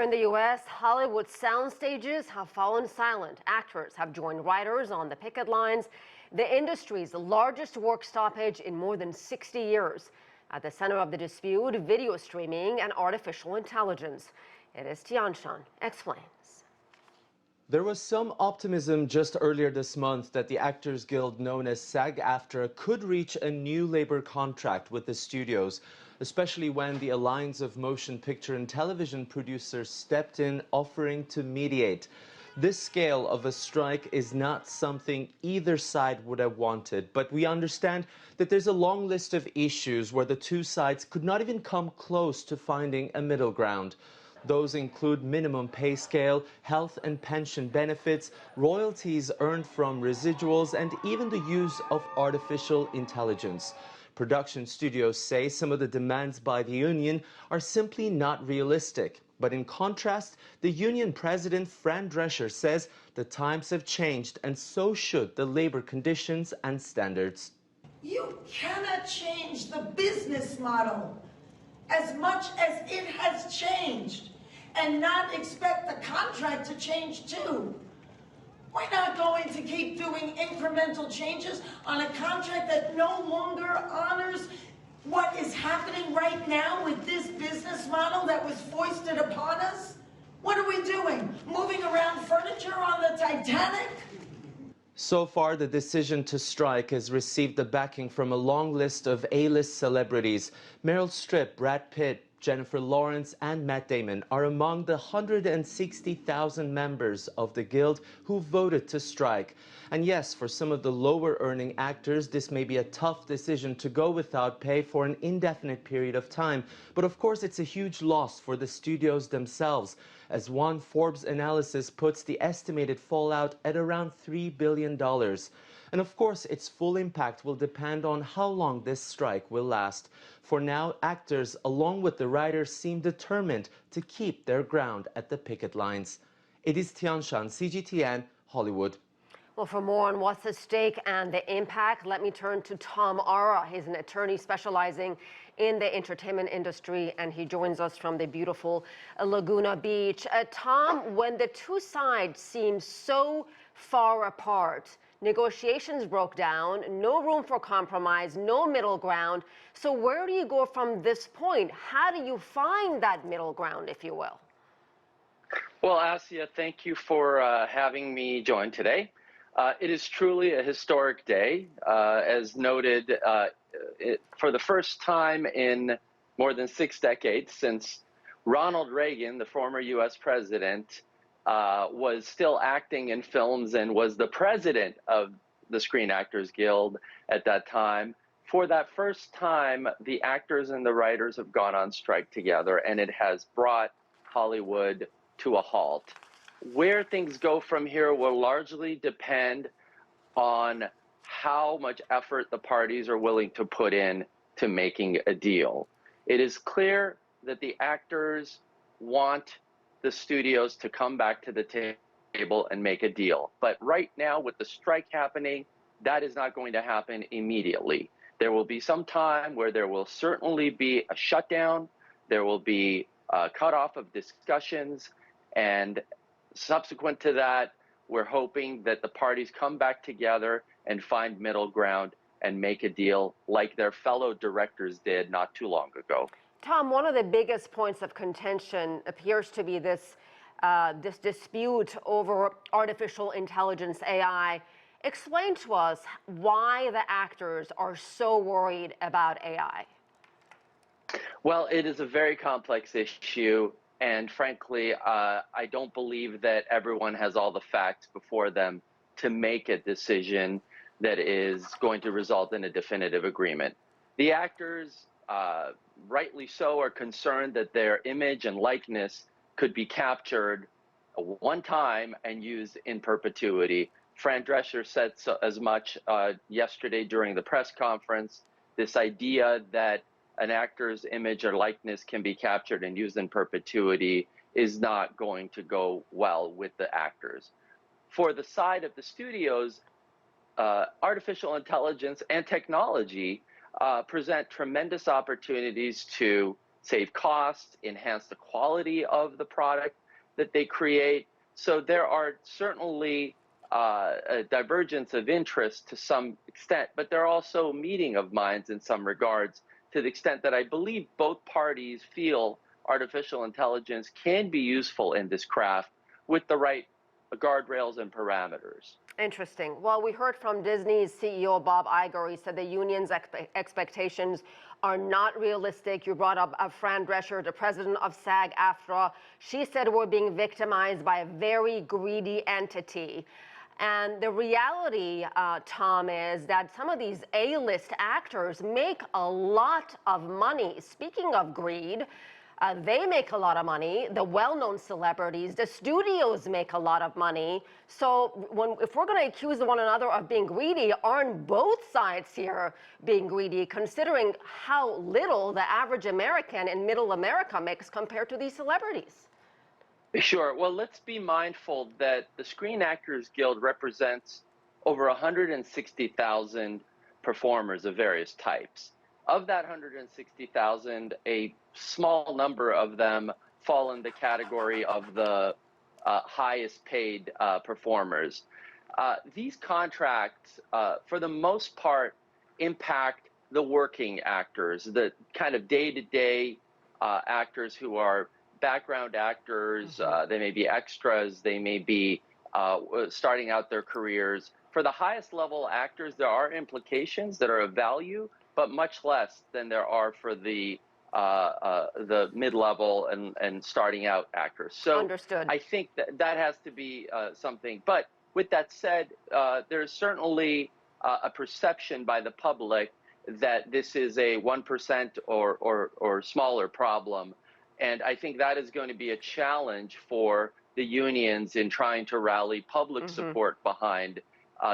in the U.S., Hollywood sound stages have fallen silent. Actors have joined writers on the picket lines, the industry's largest work stoppage in more than 60 years. At the center of the dispute, video streaming and artificial intelligence. It is Tianshan explains. There was some optimism just earlier this month that the Actors Guild, known as SAG-AFTRA, could reach a new labor contract with the studios, especially when the Alliance of Motion Picture and Television Producers stepped in, offering to mediate. This scale of a strike is not something either side would have wanted, but we understand that there's a long list of issues where the two sides could not even come close to finding a middle ground. Those include minimum pay scale, health and pension benefits, royalties earned from residuals, and even the use of artificial intelligence. Production studios say some of the demands by the union are simply not realistic. But in contrast, the union president, Fran Drescher, says the times have changed, and so should the labor conditions and standards. You cannot change the business model as much as it has changed and not expect the contract to change too. We're not going to keep doing incremental changes on a contract that no longer honors what is happening right now with this business model that was foisted upon us. What are we doing? Moving around furniture on the Titanic? So far, the decision to strike has received the backing from a long list of A-list celebrities. Meryl Streep, Brad Pitt, Jennifer Lawrence and Matt Damon are among the 160,000 members of the Guild who voted to strike. And yes, for some of the lower earning actors, this may be a tough decision to go without pay for an indefinite period of time. But of course, it's a huge loss for the studios themselves. As one Forbes analysis puts the estimated fallout at around $3 billion. And of course, its full impact will depend on how long this strike will last. For now, actors, along with the writers, seem determined to keep their ground at the picket lines. It is Tianshan, CGTN, Hollywood. Well, for more on what's at stake and the impact, let me turn to Tom Ara. He's an attorney specializing in the entertainment industry, and he joins us from the beautiful Laguna Beach. Tom, when the two sides seem so far apart, negotiations broke down, no room for compromise, no middle ground. So where do you go from this point? How do you find that middle ground, if you will? Well, Asieh, thank you for having me join today. It is truly a historic day. As noted, for the first time in more than 6 decades, since Ronald Reagan, the former U.S. president, was still acting in films and was the president of the Screen Actors Guild at that time. For that first time, the actors and the writers have gone on strike together, and it has brought Hollywood to a halt. Where things go from here will largely depend on how much effort the parties are willing to put in to making a deal. It is clear that the actors want the studios to come back to the table and make a deal. But right now, with the strike happening, that is not going to happen immediately. There will be some time where there will certainly be a shutdown, there will be a cutoff of discussions, and subsequent to that, we're hoping that the parties come back together and find middle ground and make a deal like their fellow directors did not too long ago. Tom, one of the biggest points of contention appears to be this dispute over artificial intelligence, AI. Explain to us why the actors are so worried about AI. Well, it is a very complex issue, and frankly, I don't believe that everyone has all the facts before them to make a decision that is going to result in a definitive agreement. The actors, rightly so, are concerned that their image and likeness could be captured one time and used in perpetuity. Fran Drescher said so as much yesterday during the press conference. This idea that an actor's image or likeness can be captured and used in perpetuity is not going to go well with the actors. For the side of the studios, artificial intelligence and technology present tremendous opportunities to save costs, enhance the quality of the product that they create. So there are certainly a divergence of interest to some extent, but there are also meeting of minds in some regards, to the extent that I believe both parties feel artificial intelligence can be useful in this craft with the right guardrails and parameters. Interesting. Well, we heard from Disney's CEO, Bob Iger. He said the union's expectations are not realistic. You brought up Fran Drescher, the president of SAG-AFTRA. She said we're being victimized by a very greedy entity. And the reality, Tom, is that some of these A-list actors make a lot of money. Speaking of greed, they make a lot of money, the well-known celebrities, the studios make a lot of money. So if we're going to accuse one another of being greedy, aren't both sides here being greedy, considering how little the average American in middle America makes compared to these celebrities? Sure. Well, let's be mindful that the Screen Actors Guild represents over 160,000 performers of various types. Of that 160,000, a small number of them fall in the category of the highest paid performers. These contracts, for the most part, impact the working actors, the kind of day-to-day actors who are background actors. They may be extras, they may be starting out their careers. For the highest level actors, there are implications that are of value, but much less than there are for the mid-level and starting out actors. So Understood. I think that has to be something. But with that said, there's certainly a perception by the public that this is a 1% or smaller problem. And I think that is going to be a challenge for the unions in trying to rally public support behind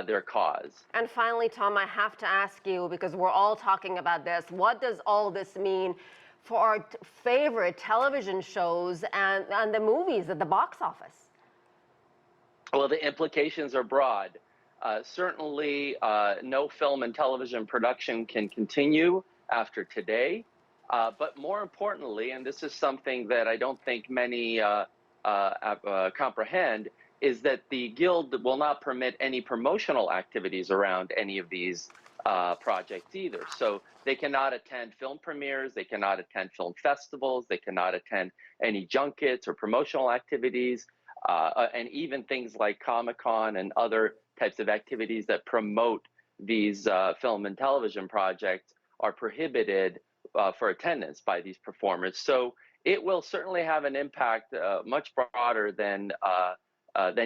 their cause. And finally, Tom, I have to ask you, because we're all talking about this, what does all this mean for our favorite television shows and the movies at the box office? Well, the implications are broad. Certainly, no film and television production can continue after today. But more importantly, and this is something that I don't think many comprehend, is that the Guild will not permit any promotional activities around any of these projects either. So they cannot attend film premieres, they cannot attend film festivals, they cannot attend any junkets or promotional activities, and even things like Comic-Con and other types of activities that promote these film and television projects are prohibited for attendance by these performers. So it will certainly have an impact much broader than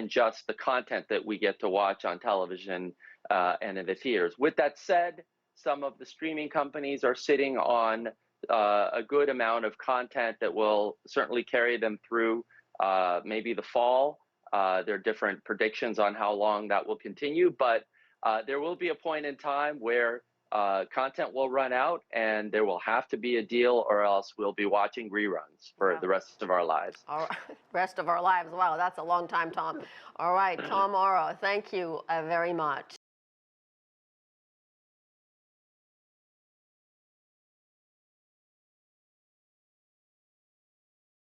just the content that we get to watch on television and in the theaters. With that said, some of the streaming companies are sitting on a good amount of content that will certainly carry them through maybe the fall. There are different predictions on how long that will continue, but there will be a point in time where content will run out and there will have to be a deal, or else we'll be watching reruns for the rest of our lives. All right. Rest of our lives. Wow, that's a long time, Tom. All right, Tom Ara, thank you very much.